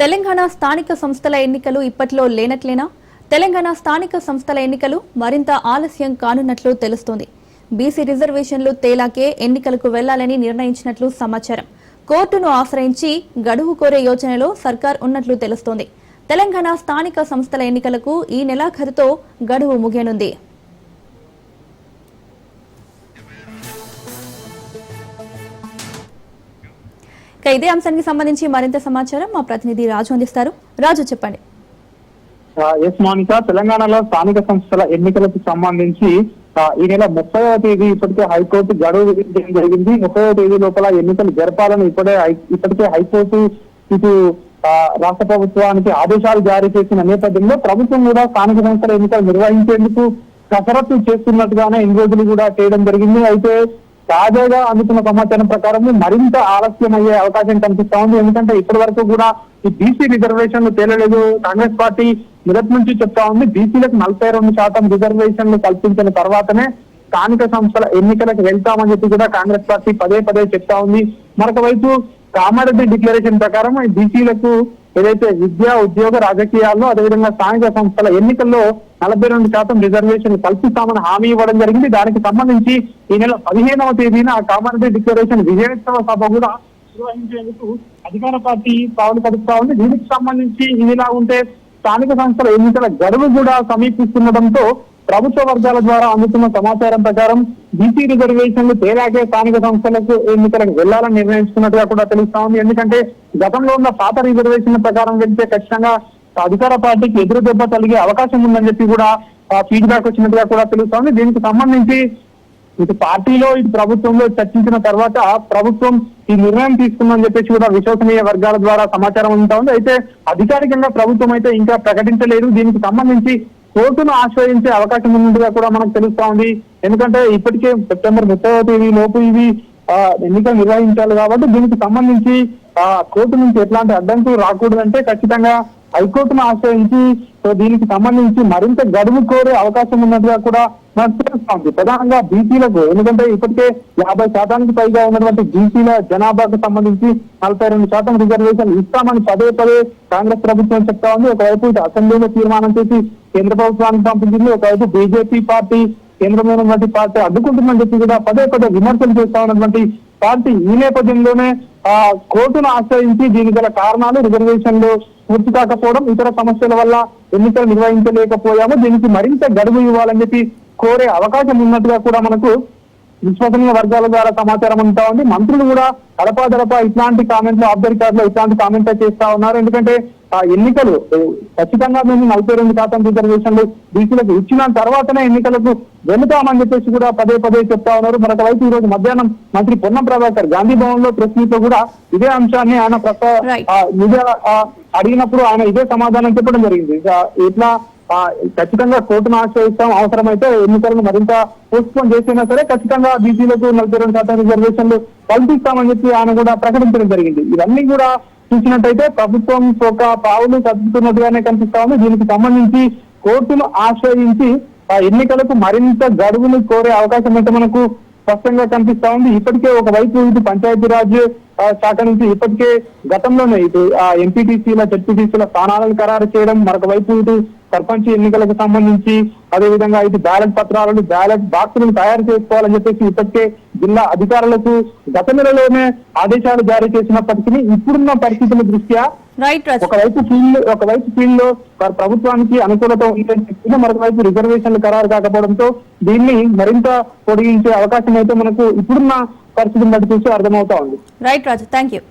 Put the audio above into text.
తెలంగాణ స్థానిక సంస్థల ఎన్నికలు ఇప్పట్లో లేనట్లేనా? తెలంగాణ స్థానిక సంస్థల ఎన్నికలు మరింత ఆలస్యం కానున్నట్లు తెలుస్తోంది. బీసీ రిజర్వేషన్లు తేలాకే ఎన్నికలకు వెళ్లాలని నిర్ణయించినట్లు సమాచారం. కోర్టును ఆశ్రయించి గడువు కోరే యోచనలో సర్కార్ ఉన్నట్లు తెలుస్తోంది. తెలంగాణ స్థానిక సంస్థల ఎన్నికలకు ఈ నెలాఖరుతో గడువు ముగియనుంది. ఇదే అంశానికి సంబంధించి మరింత సమాచారం మా ప్రతినిధి రాజు అందిస్తారు. రాజు, చెప్పండి. మౌనిక, తెలంగాణలో స్థానిక సంస్థల ఎన్నికలకు సంబంధించి ఈ నెల 30వ తేదీ ఇప్పటికే హైకోర్టు గడువు విధించడం జరిగింది. 30వ తేదీ లోపల ఎన్నికలు జరపాలని ఇప్పటికే హైకోర్టు ఇటు రాష్ట్ర ప్రభుత్వానికి ఆదేశాలు జారీ చేసిన నేపథ్యంలో ప్రభుత్వం కూడా స్థానిక సంస్థల ఎన్నికలు నిర్వహించేందుకు కసరత్తు చేస్తున్నట్టుగానే ఇన్ని రోజులు కూడా చేయడం జరిగింది. అయితే తాజాగా అందుతున్న సమాచారం ప్రకారం మరింత ఆలస్యం అయ్యే అవకాశం కనిపిస్తా ఉంది. ఎందుకంటే ఇప్పటి వరకు కూడా ఈ బీసీ రిజర్వేషన్లు తేలలేదు. కాంగ్రెస్ పార్టీ మొదటి నుంచి చెప్తా ఉంది, బీసీలకు 42% రిజర్వేషన్లు కల్పించిన తర్వాతనే స్థానిక సంస్థల ఎన్నికలకు వెళ్తామని చెప్పి కూడా కాంగ్రెస్ పార్టీ పదే చెప్తా ఉంది. మరొక వైపు కామారెడ్డి డిక్లరేషన్ ప్రకారం ఈ బీసీలకు ఏదైతే విద్యా, ఉద్యోగ, రాజకీయాల్లో అదేవిధంగా స్థానిక సంస్థల ఎన్నికల్లో 42% రిజర్వేషన్లు కల్పిస్తామని హామీ ఇవ్వడం జరిగింది. దానికి సంబంధించి ఈ నెల 15వ తేదీన కామారెడ్డి డిక్లరేషన్ విజయోత్సవ సభ కూడా నిర్వహించేందుకు అధికార పార్టీ పావులు కలుపుతా ఉంది. దీనికి సంబంధించి ఇదిలా ఉంటే స్థానిక సంస్థల ఎన్నికల గడువు కూడా సమీపిస్తుండటంతో ప్రభుత్వ వర్గాల ద్వారా అందుతున్న సమాచారం ప్రకారం బీసీ రిజర్వేషన్లు తేలాకే స్థానిక సంస్థలకు ఎన్నికలకు వెళ్లాలని నిర్ణయించుకున్నట్టుగా కూడా తెలుస్తా ఉంది. ఎందుకంటే గతంలో ఉన్న పాత రిజర్వేషన్ల ప్రకారం వెళ్తే ఖచ్చితంగా అధికార పార్టీకి ఎదురు దెబ్బ కలిగే అవకాశం ఉందని చెప్పి కూడా ఫీడ్బ్యాక్ వచ్చినట్టుగా కూడా తెలుస్తా ఉంది. దీనికి సంబంధించి ఇటు పార్టీలో ఇటు ప్రభుత్వంలో చర్చించిన తర్వాత ప్రభుత్వం ఈ నిర్ణయం తీసుకుందని చెప్పేసి కూడా విశ్వసనీయ వర్గాల ద్వారా సమాచారం ఉంటా ఉంది. అయితే అధికారికంగా ప్రభుత్వం అయితే ఇంకా ప్రకటించలేదు. దీనికి సంబంధించి కోర్టును ఆశ్రయించే అవకాశం ఉన్నట్టుగా కూడా మనకు తెలుస్తా ఉంది. ఎందుకంటే ఇప్పటికే సెప్టెంబర్ 30వ తేదీ లోపు ఇవి ఎన్నికలు నిర్వహించాలి కాబట్టి దీనికి సంబంధించి కోర్టు నుంచి ఎట్లాంటి అడ్డంకులు రాకూడదంటే ఖచ్చితంగా హైకోర్టును ఆశ్రయించి దీనికి సంబంధించి మరింత గడువు కోరే అవకాశం ఉన్నట్టుగా కూడా మనకు తెలుస్తా ఉంది. ప్రధానంగా బీసీలకు, ఎందుకంటే ఇప్పటికే 50% పైగా ఉన్నటువంటి బీసీల జనాభాకు సంబంధించి 42% రిజర్వేషన్ ఇస్తామని పదే కాంగ్రెస్ ప్రభుత్వం చెప్తా ఉంది. ఒకవైపు అసెంబ్లీలో తీర్మానం చేసి కేంద్ర ప్రభుత్వానికి పంపించింది. ఒకవైపు బీజేపీ పార్టీ, కేంద్రంలో ఉన్నటువంటి పార్టీ అడ్డుకుంటుందని చెప్పి కూడా పదే విమర్శలు చేస్తా ఉన్నటువంటి పార్టీ ఈ నేపథ్యంలోనే కోర్టును ఆశ్రయించి దీనికి గల కారణాలు రిజర్వేషన్లు పూర్తి కాకపోవడం, ఇతర సమస్యల వల్ల ఎన్నికలు నిర్వహించలేకపోయాము, దీనికి మరింత గడువు ఇవ్వాలని చెప్పి కోరే అవకాశం ఉన్నట్టుగా కూడా మనకు విశ్వసనీయ వర్గాల ద్వారా సమాచారం ఉంటా ఉంది. మంత్రులు కూడా అడపాదడపా ఇట్లాంటి కామెంట్లు, ఆఫ్ ద రికార్డ్ లో ఇట్లాంటి కామెంట్లు చేస్తా ఉన్నారు. ఎందుకంటే ఎన్నికలు ఖచ్చితంగా మేము 42% రిజర్వేషన్లు బీసీలకు ఇచ్చిన తర్వాతనే ఎన్నికలకు వెళుతామని చెప్పేసి కూడా పదే చెప్తా ఉన్నారు. మరొక వైపు ఈ రోజు మధ్యాహ్నం మంత్రి పొన్నం ప్రభాకర్ గాంధీ భవన్ లో ప్రెస్ మీట్ లో కూడా ఇదే అంశాన్ని ఆయన మీడియా అడిగినప్పుడు ఆయన ఇదే సమాధానం చెప్పడం జరిగింది. ఇట్లా ఖచ్చితంగా కోర్టును ఆశ్రయిస్తాం, అవసరమైతే ఎన్నికలను మరింత పోస్ట్పోన్ చేసినా సరే ఖచ్చితంగా బీసీలకు 42% రిజర్వేషన్లు కల్పిస్తామని చెప్పి ఆయన కూడా ప్రకటించడం జరిగింది. ఇవన్నీ కూడా చూసినట్టయితే ప్రభుత్వం ఒక పావులు కదుపుతున్నట్టుగానే కనిపిస్తా ఉంది. దీనికి సంబంధించి కోర్టును ఆశ్రయించి ఎన్నికలకు మరింత గడువును కోరే అవకాశం అయితే మనకు స్పష్టంగా కనిపిస్తా ఉంది. ఇప్పటికే ఒకవైపు ఇటు పంచాయతీరాజ్ శాఖ నుంచి ఇప్పటికే గతంలోనే ఇటు ఎంపీటీసీల, జెడ్పీటీసీల స్థానాలను ఖరారు చేయడం, మరొక వైపు ఇటు సర్పంచ్ ఎన్నికలకు సంబంధించి అదేవిధంగా ఇటు బ్యాలెట్ పత్రాలను, బ్యాలెట్ బాక్సులను తయారు చేసుకోవాలని చెప్పేసి ఇప్పటికే జిల్లా అధికారులకు గత నెలలోనే ఆదేశాలు జారీ చేసినప్పటికీ ఇప్పుడున్న పరిస్థితుల దృష్ట్యా ఒకవైపు ఫీల్డ్ లో ప్రభుత్వానికి అనుకూలత ఉందని చెప్పిన, మరొక వైపు రిజర్వేషన్లు ఖరారు కాకపోవడంతో దీన్ని మరింత పొడిగించే అవకాశం అయితే మనకు ఇప్పుడున్న పరిస్థితిని బట్టి చూసి అర్థమవుతా ఉంది. Right Raju, thank you.